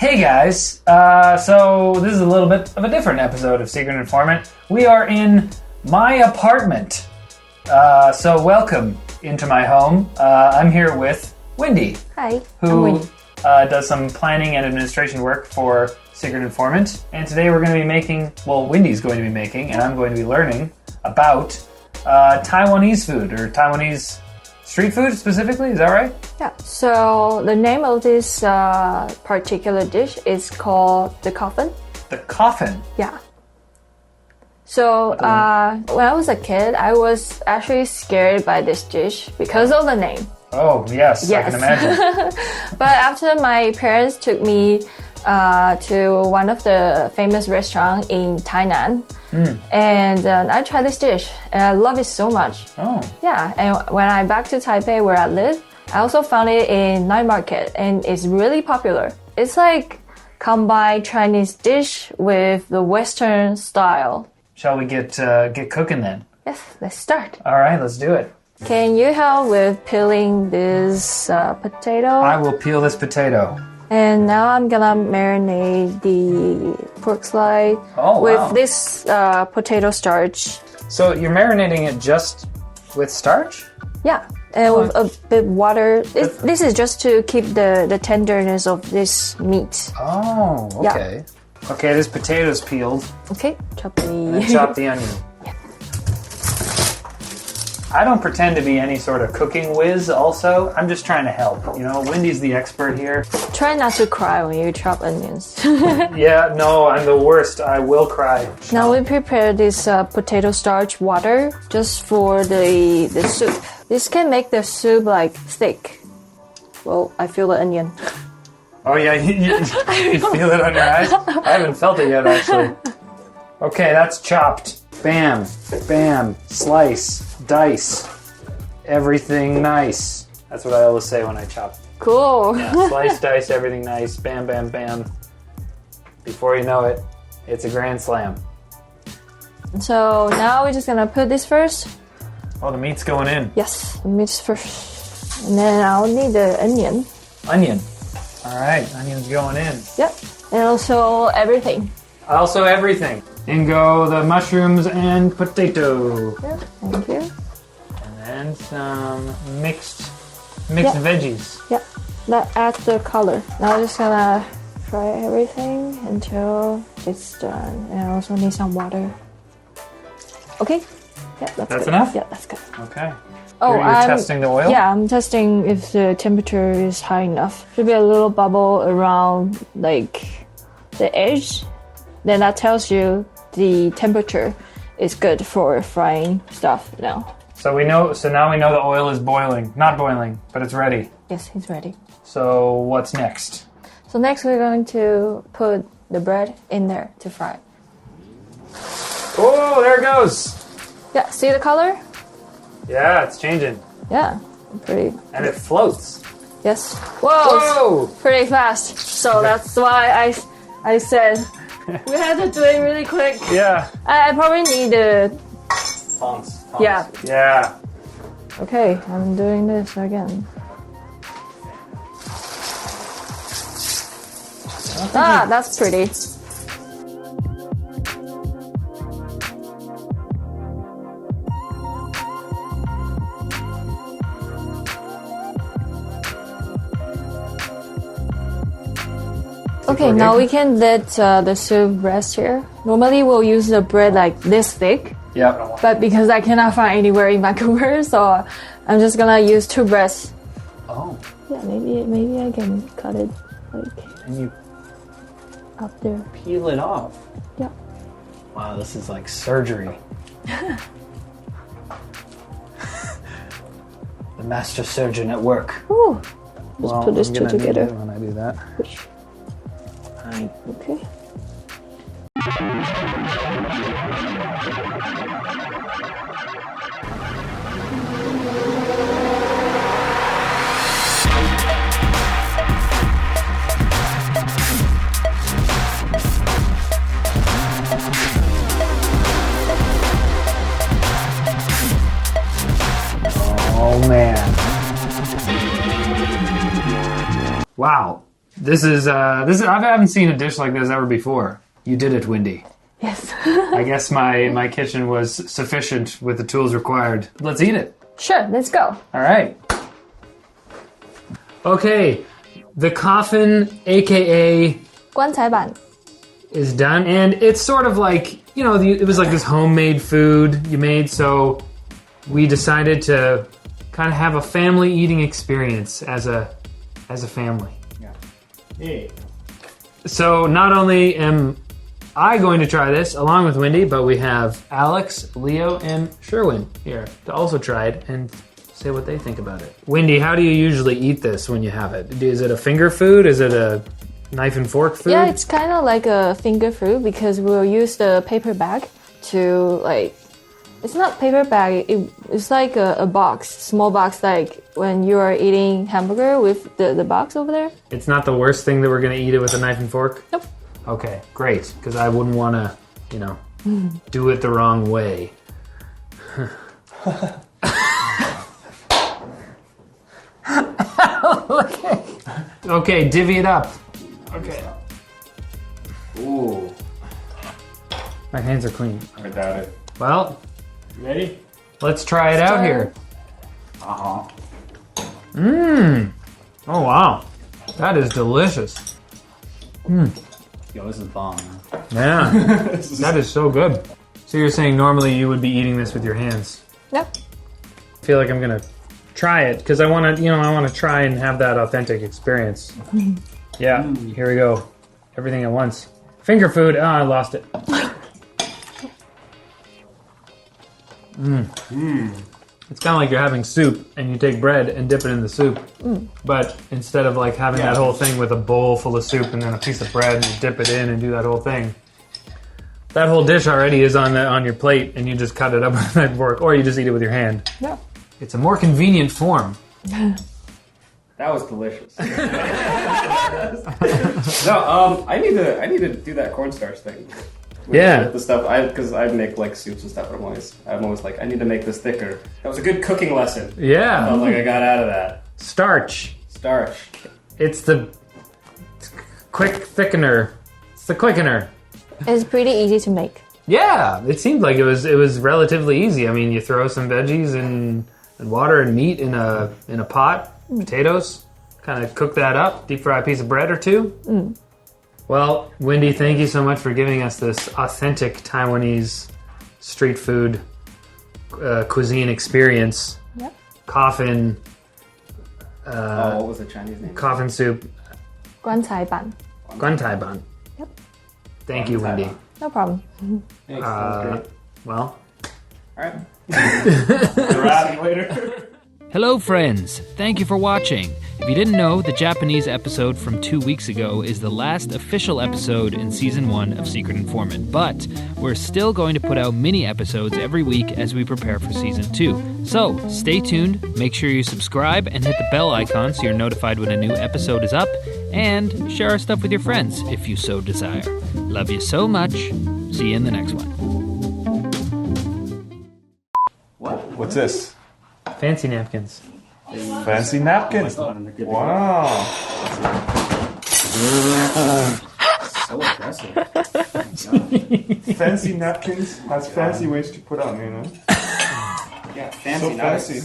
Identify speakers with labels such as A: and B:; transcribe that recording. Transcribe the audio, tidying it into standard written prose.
A: Hey guys, so this is a little bit of a different episode of Secret Informant. We are in my apartment, so welcome into my home. I'm here with Wendy.
B: Hi,
A: who does some planning and administration work for Secret Informant. And today we're going to be making, well, Wendy's going to be making, and I'm going to be learning about Taiwanese food, or Taiwanese street food specifically, is that right?
B: Yeah, so the name of this particular dish is called the coffin.
A: The coffin?
B: Yeah. So when I was a kid, I was actually scared by this dish because of the name.
A: Oh, yes. I can imagine.
B: But after my parents took me to one of the famous restaurants in Tainan, and I tried this dish, and I love it so much.
A: Oh.
B: Yeah, and when I'm back to Taipei where I live, I also found it in night market, and it's really popular. It's like combined Chinese dish with the Western style.
A: Shall we get cooking then?
B: Yes, let's start.
A: All right, let's do it.
B: Can you help with peeling this potato?
A: I will peel this potato.
B: And now I'm gonna marinate the pork slice with this potato starch.
A: So you're marinating it just with starch?
B: Yeah, and with a bit of water. This is just to keep the tenderness of this meat.
A: Oh, okay. Yeah. Okay, this potato's peeled.
B: Okay, chop
A: the onion. I don't pretend to be any sort of cooking whiz also. I'm just trying to help. You know, Wendy's the expert here.
B: Try not to cry when you chop onions.
A: Yeah, no, I'm the worst. I will cry.
B: Now we prepare this potato starch water just for the soup. This can make the soup like thick. Well, I feel the onion.
A: Oh yeah, you feel it on your eyes? I haven't felt it yet actually. Okay, that's chopped. Bam, bam, slice. Dice. Everything nice. That's what I always say when I chop.
B: Cool.
A: Yeah, slice, dice, everything nice. Bam, bam, bam. Before you know it, it's a grand slam.
B: So now we're just gonna put this first.
A: Oh, the meat's going in.
B: Yes, the meat's first. And then I'll need the onion.
A: Onion. All right, onion's going in.
B: Yep. And also everything.
A: Also everything. In go the mushrooms and potato.
B: Yep, thank you.
A: And then some mixed veggies.
B: Yep, that adds the color. Now I'm just gonna fry everything until it's done. And I also need some water. Okay. Yeah, that's good.
A: Enough?
B: Yeah, that's good.
A: Okay.
B: Oh,
A: you're testing the oil?
B: Yeah, I'm testing if the temperature is high enough. Should be a little bubble around like the edge. Then that tells you the temperature is good for frying stuff now.
A: So now we know the oil is boiling. Not boiling, but it's ready.
B: Yes, it's ready.
A: So what's next?
B: So next we're going to put the bread in there to fry.
A: Oh, there it goes.
B: Yeah, see the color?
A: Yeah, it's changing.
B: Yeah, pretty.
A: And it floats.
B: Yes. Whoa! Pretty fast. So that's why I said we had to do it really quick.
A: Yeah.
B: I probably need the...
A: Fonts.
B: Yeah.
A: Yeah.
B: Okay, I'm doing this again. That's pretty. Okay, now we can let the soup rest here. Normally we'll use the bread like this thick.
A: Yeah.
B: But because I cannot find anywhere in Vancouver, so I'm just gonna use 2 breads.
A: Oh.
B: Yeah, maybe I can cut it like
A: And you
B: up there.
A: peel it off.
B: Yeah.
A: Wow, this is like surgery. The master surgeon at work.
B: Ooh. Let's put this two together.
A: When I do that.
B: Okay.
A: Oh man. Wow. This is I haven't seen a dish like this ever before. You did it, Wendy.
B: Yes.
A: I guess my kitchen was sufficient with the tools required. Let's eat it.
B: Sure, let's go.
A: All right. Okay, the coffin, aka
B: 棺材板
A: is done, and it's sort of like, you know, it was like this homemade food you made, so we decided to kind of have a family eating experience as a family.
C: Yeah. Hey.
A: So not only am I going to try this along with Wendy, but we have Alex, Leo, and Sherwin here to also try it and say what they think about it. Wendy, how do you usually eat this when you have it? Is it a finger food? Is it a knife and fork food?
B: Yeah, it's kind of like a finger food because we'll use the paper bag to it's not paper bag, it's like a box, small box, like when you are eating hamburger with the box over there.
A: It's not the worst thing that we're going to eat it with a knife and fork?
B: Nope.
A: Okay, great, because I wouldn't want to, do it the wrong way. Okay, divvy it up.
C: Okay. Ooh.
A: My hands are clean.
C: I doubt it.
A: Well,
C: You ready?
A: let's try it out here.
C: Uh-huh.
A: Mmm. Oh, wow. That is delicious.
C: Yo, this is bomb, man.
A: Yeah, that is so good. So you're saying normally you would be eating this with your hands?
B: Yep.
A: I feel like I'm gonna try it because I want to try and have that authentic experience. Yeah, here we go. Everything at once. Finger food. Oh, I lost it. It's kind of like you're having soup and you take bread and dip it in the soup. But instead of like having that whole thing with a bowl full of soup and then a piece of bread and you dip it in and do that whole thing, that whole dish already is on your plate and you just cut it up with a knife and fork, or you just eat it with your hand.
B: Yeah.
A: It's a more convenient form.
C: That was delicious. No, I need to do that cornstarch thing. With the stuff, because I make like soups and stuff. I'm always like, I need to make this thicker. That was a good cooking lesson.
A: Yeah.
C: I felt like I got out of that.
A: Starch. It's the quick thickener. It's the quickener.
B: It's pretty easy to make.
A: Yeah, it seemed like it was relatively easy. I mean, you throw some veggies and water and meat in a pot, potatoes, kind of cook that up, deep fry a piece of bread or two. Well, Wendy, thank you so much for giving us this authentic Taiwanese street food cuisine experience.
B: Yep.
A: Coffin.
C: What was the Chinese name?
A: Coffin soup.
B: 棺材板
A: Guantaiban.
B: Yep.
A: Thank you, Wendy.
B: No problem.
C: Thanks, that was great.
A: Well.
C: Alright. See you later.
D: Hello, friends. Thank you for watching. If you didn't know, the Japanese episode from 2 weeks ago is the last official episode in Season 1 of Secret Informant, but we're still going to put out mini episodes every week as we prepare for Season 2. So, stay tuned, make sure you subscribe and hit the bell icon so you're notified when a new episode is up, and share our stuff with your friends if you so desire. Love you so much. See you in the next one.
E: What's this?
A: Fancy napkins.
E: Fancy napkins. Wow.
C: So impressive.
E: Fancy napkins has fancy ways to put on,
C: Yeah, fancy.
E: So fancy.